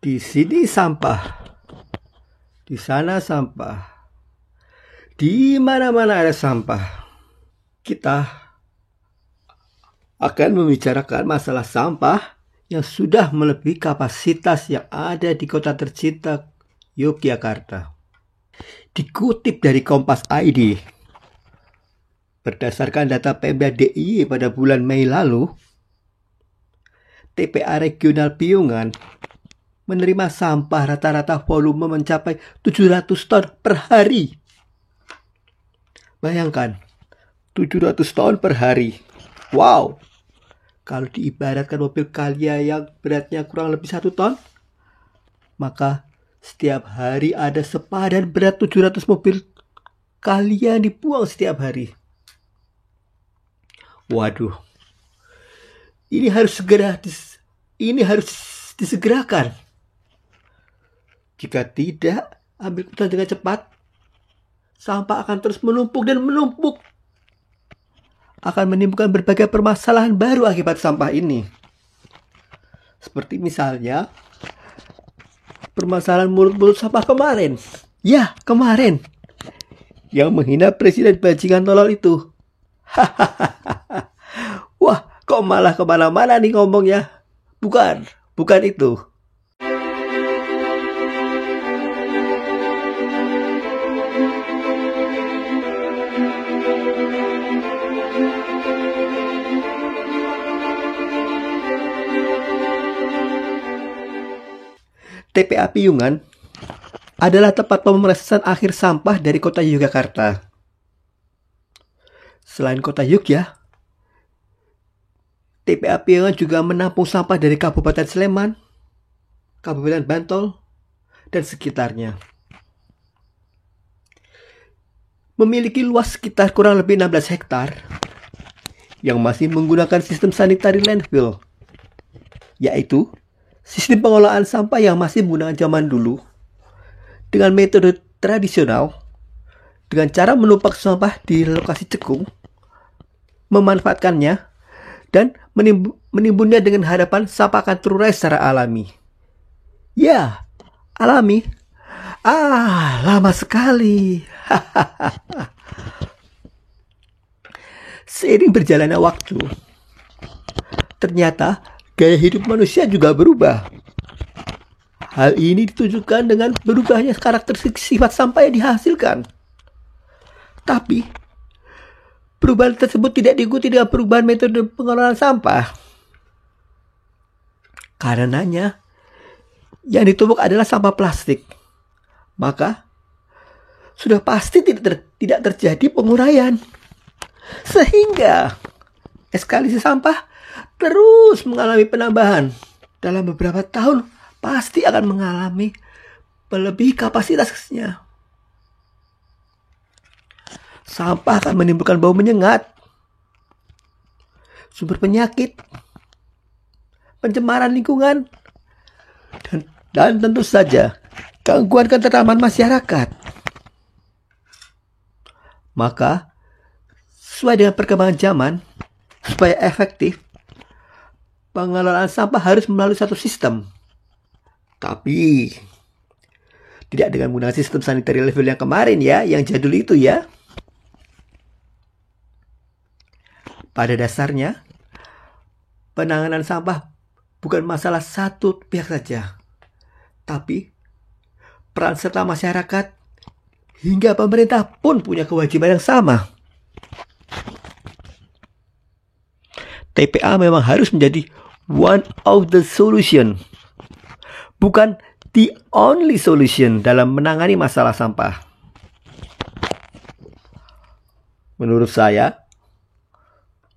Di sini sampah, di sana sampah, di mana-mana ada sampah. Kita akan membicarakan masalah sampah yang sudah melebihi kapasitas yang ada di kota tercinta Yogyakarta. Dikutip dari Kompas ID, berdasarkan data Pemda DIY pada bulan Mei lalu, TPA Regional Piungan menerima sampah rata-rata volume mencapai 700 ton per hari. Bayangkan, 700 ton per hari. Wow! Kalau diibaratkan mobil Calya yang beratnya kurang lebih 1 ton, maka setiap hari ada sepadan berat 700 mobil Calya yang dibuang setiap hari. Waduh. Ini harus disegerakan. Jika tidak, ambil keputusan dengan cepat, sampah akan terus menumpuk dan menumpuk. Akan menimbulkan berbagai permasalahan baru akibat sampah ini. Seperti misalnya, permasalahan mulut-mulut sampah kemarin. Ya, kemarin. Yang menghina presiden bajingan tolol itu. Wah, kok malah kemana-mana nih ngomongnya. Bukan itu. TPA Piungan adalah tempat pemrosesan akhir sampah dari kota Yogyakarta. Selain kota Yogyakarta, TPA Piungan juga menampung sampah dari Kabupaten Sleman, Kabupaten Bantul, dan sekitarnya. Memiliki luas sekitar kurang lebih 16 hektar yang masih menggunakan sistem sanitary landfill, yaitu sistem pengelolaan sampah yang masih menggunakan zaman dulu dengan metode tradisional, dengan cara menumpak sampah di lokasi cekung, memanfaatkannya, dan menimbunnya dengan harapan sampah akan terurai secara alami. Ya, alami. Lama sekali. Seiring berjalannya waktu, ternyata gaya hidup manusia juga berubah. Hal ini ditunjukkan dengan berubahnya karakteristik sifat sampah yang dihasilkan. Tapi, perubahan tersebut tidak diikuti dengan perubahan metode pengelolaan sampah. Karenanya, yang ditumpuk adalah sampah plastik. Maka, sudah pasti tidak terjadi penguraian. Sehingga, eskalasi sampah terus mengalami penambahan. Dalam beberapa tahun pasti akan mengalami melebihi kapasitasnya. Sampah akan menimbulkan bau menyengat, sumber penyakit, pencemaran lingkungan, dan tentu saja gangguan ketentraman masyarakat. Maka, sesuai dengan perkembangan zaman, supaya efektif, pengelolaan sampah harus melalui satu sistem. Tapi, tidak dengan menggunakan sistem sanitary level yang kemarin ya, yang jadul itu ya. Pada dasarnya, penanganan sampah bukan masalah satu pihak saja, tapi peran serta masyarakat hingga pemerintah pun punya kewajiban yang sama. TPA memang harus menjadi one of the solution, bukan the only solution dalam menangani masalah sampah. Menurut saya,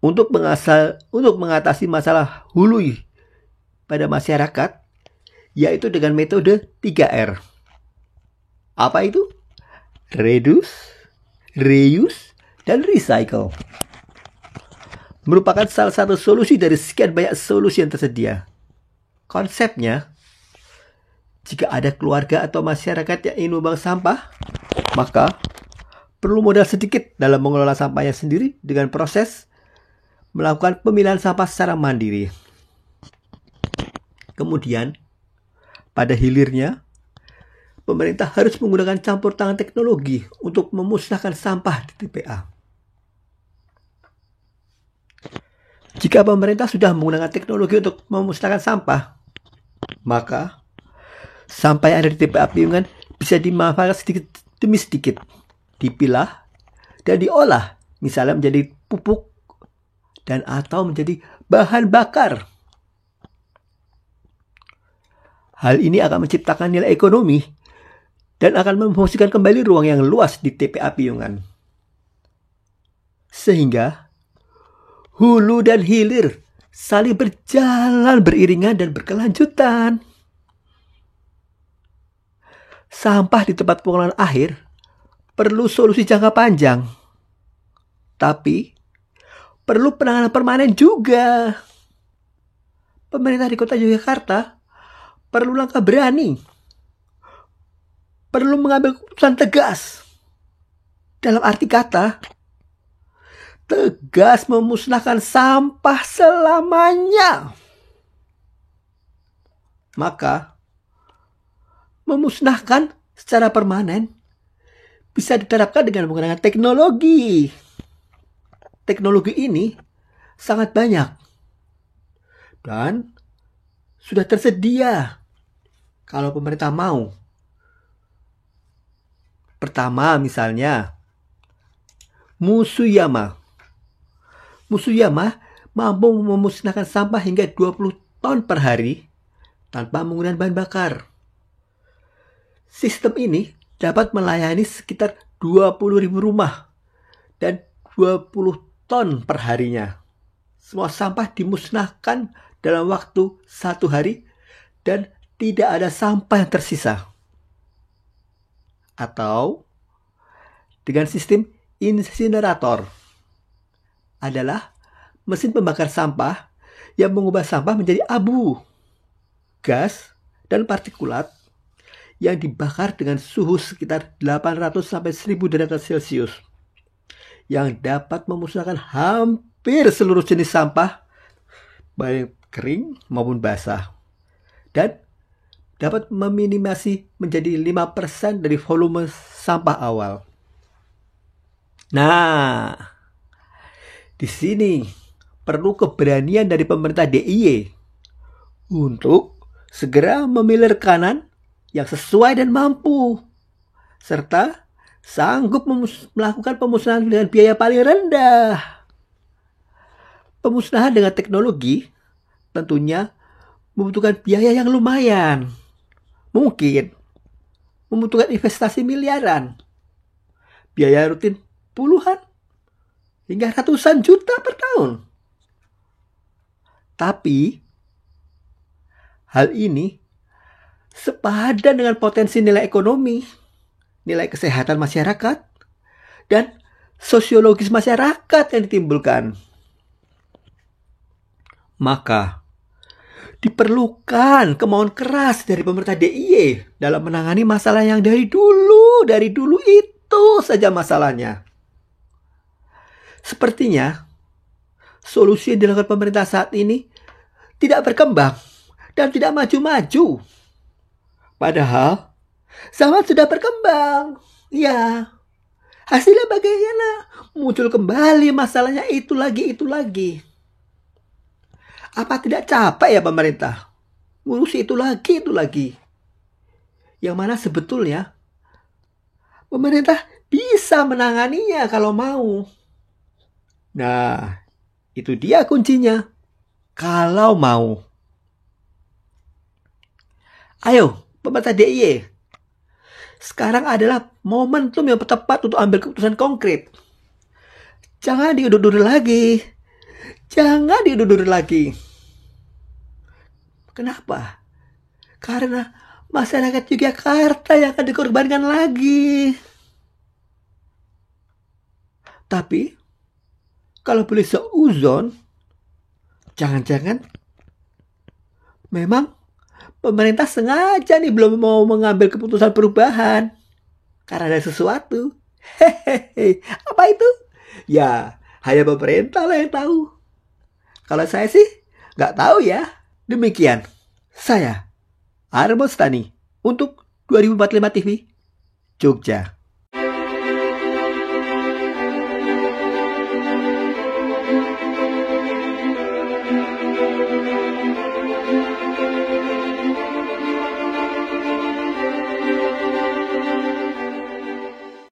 untuk mengatasi masalah hulu pada masyarakat, yaitu dengan metode 3R. Apa itu? Reduce, reuse, dan recycle. Merupakan salah satu solusi dari sekian banyak solusi yang tersedia. Konsepnya, jika ada keluarga atau masyarakat yang ingin membuang sampah, maka perlu modal sedikit dalam mengelola sampahnya sendiri dengan proses melakukan pemilihan sampah secara mandiri. Kemudian, Pada hilirnya, pemerintah harus menggunakan campur tangan teknologi untuk memusnahkan sampah di TPA. Jika pemerintah sudah menggunakan teknologi untuk memusnahkan sampah, maka sampah yang ada di TPA Piungan bisa dimanfaatkan sedikit demi sedikit, dipilah dan diolah, misalnya menjadi pupuk dan atau menjadi bahan bakar. Hal ini akan menciptakan nilai ekonomi dan akan memfungsikan kembali ruang yang luas di TPA Piungan. Sehingga hulu dan hilir saling berjalan beriringan dan berkelanjutan. Sampah di tempat pengolahan akhir perlu solusi jangka panjang, tapi perlu penanganan permanen juga. Pemerintah di Kota Yogyakarta perlu langkah berani, perlu mengambil keputusan tegas. Dalam arti kata, tegas memusnahkan sampah selamanya. Maka, memusnahkan secara permanen bisa diterapkan dengan menggunakan teknologi. Teknologi ini sangat banyak dan sudah tersedia kalau pemerintah mau. Pertama misalnya, Musuyama. Musuyama mampu memusnahkan sampah hingga 20 ton per hari tanpa menggunakan bahan bakar. Sistem ini dapat melayani sekitar 20.000 rumah dan 20 ton per harinya. Semua sampah dimusnahkan dalam waktu 1 hari dan tidak ada sampah yang tersisa. Atau dengan sistem insinerator, adalah mesin pembakar sampah yang mengubah sampah menjadi abu, gas, dan partikulat yang dibakar dengan suhu sekitar 800 sampai 1000 derajat Celcius, yang dapat memusnahkan hampir seluruh jenis sampah, baik kering maupun basah, dan dapat meminimasi menjadi 5% dari volume sampah awal. Nah, di sini perlu keberanian dari pemerintah DIY untuk segera memilih rekanan yang sesuai dan mampu, serta sanggup melakukan pemusnahan dengan biaya paling rendah. Pemusnahan dengan teknologi tentunya membutuhkan biaya yang lumayan. Mungkin membutuhkan investasi miliaran, biaya rutin puluhan hingga ratusan juta per tahun. Tapi hal ini sepadan dengan potensi nilai ekonomi, nilai kesehatan masyarakat, dan sosiologis masyarakat yang ditimbulkan. Maka diperlukan kemauan keras dari pemerintah DIY dalam menangani masalah yang dari dulu itu saja masalahnya. Sepertinya solusi yang dilakukan pemerintah saat ini tidak berkembang dan tidak maju-maju. Padahal zaman sudah berkembang. Ya, hasilnya bagaimana? Muncul kembali masalahnya itu lagi. Apa tidak capek ya pemerintah ngurusi itu lagi? Yang mana sebetulnya pemerintah bisa menanganinya kalau mau. Nah, itu dia kuncinya. Kalau mau. Ayo, pemerintah DIY. Sekarang adalah momentum yang tepat untuk ambil keputusan konkret. Jangan diundur-undur lagi. Kenapa? Karena masyarakat Yogyakarta yang akan dikorbankan lagi. Tapi, kalau boleh seuzon, jangan-jangan memang pemerintah sengaja nih belum mau mengambil keputusan perubahan. Karena ada sesuatu. Hehehe, apa itu? Ya, hanya pemerintah lah yang tahu. Kalau saya sih nggak tahu ya. Demikian, saya Armostani untuk 2045 TV, Jogja.